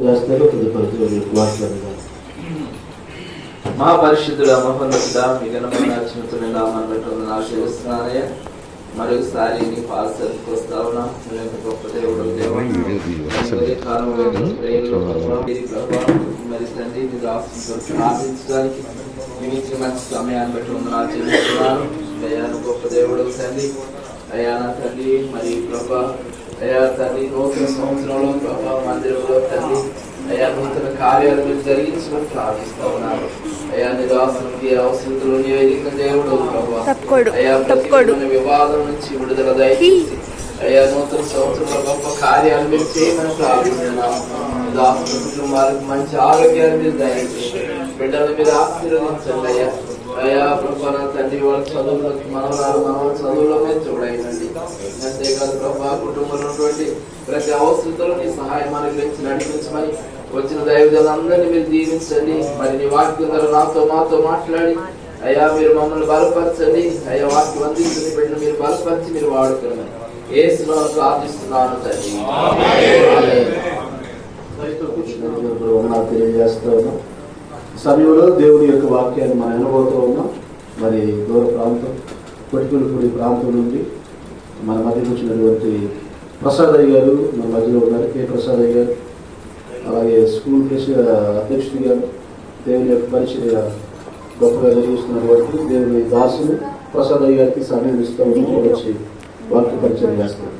చేస్తారు. తదుపరి మాట్లాడదాం. మా పరిశుద్ధుడ మహోన్నతుడ మీ ఘనమైన అత్యున్నతమైన నామాన్ని బట్టి వందనాలు ఆశీర్వదిస్తున్నానయ్యా. మరొకసారి నీ పాదసన్నిధికి వస్తా ఉన్నా. గొప్ప దేవుడు మరి తండ్రి మీ రాష్ట్రం ప్రార్థించడానికి నిమిత్తం మంచి సమయాన్ని బట్టి వందనాలు చెల్లిస్తున్నాను. అయ్యా గొప్ప దేవుడు తండ్రి. అయ్యా నా తండ్రి మరి ప్రభా అయ్యా తండ్రి నూతన సంవత్సరంలో ప్రభా మందిరంలో తండ్రి అయ్యా నూతన కార్యాలు మీరు జరిగించడం ప్రార్థిస్తా ఉన్నారు. అయ్యా నిరాశకి అవసరతలు నివేదిక దేవుడు ప్రభా అయ్యా ప్రతి వివాదం నుంచి విడుదల దయచేసి అయ్యా నూతన సంవత్సరంలో గొప్ప కార్యాలు మీరు చేయమని ప్రార్థిస్తున్నాము. కుటుంబాలకు మంచి ఆరోగ్యాన్ని మీరు దయచేసి బిడ్డలు మీరు ఆశీర్వదించండి. అయ్యా అయ్యా ప్రభా తండ్రి వాళ్ళ చదువులకు మనవరాలు చదువులో మీద చూడండి. అంతేకాదు ప్రభా కుటుంబంలో ఉన్నటువంటి ప్రతి అవసరతలో నీ సహాయం అనుగ్రహించి నడిపించమని వచ్చిన దైవజనులందరినీ మీరు దీవించండి. మరి నీ వాక్యం ద్వారా మాతో మాట్లాడి అయ్యా మీరు మమ్మల్ని బలపరచండి. అయ్యా వాక్యం అందించండి. బిడ్డను మీరు బలపరిచి మీరు వాడుకోండి. యేసులో ప్రార్థిస్తున్నాను తండ్రి. తెలియజేస్తా ఉన్నాం. సమయంలో దేవుడి యొక్క వాక్యాన్ని మనం వినబోతూ ఉన్నాం. మరి దూర ప్రాంతం కొటికలపూడి ప్రాంతం నుండి మన మధ్యకు వచ్చినటువంటి ప్రసాద్ అయ్య గారు మన మధ్యలో ఉన్నారు. కె ప్రసాద్ అయ్య గారు, అలాగే స్కూల్ అధ్యక్షుడి గారు, దేవుని యొక్క పరిచయ గొప్పగా జరిగిస్తున్నటువంటి దేవుని దాసులు ప్రసాద్ అయ్య గారికి సమయం ఇస్తూ వచ్చి వాక్య పరిచయం చేస్తారు.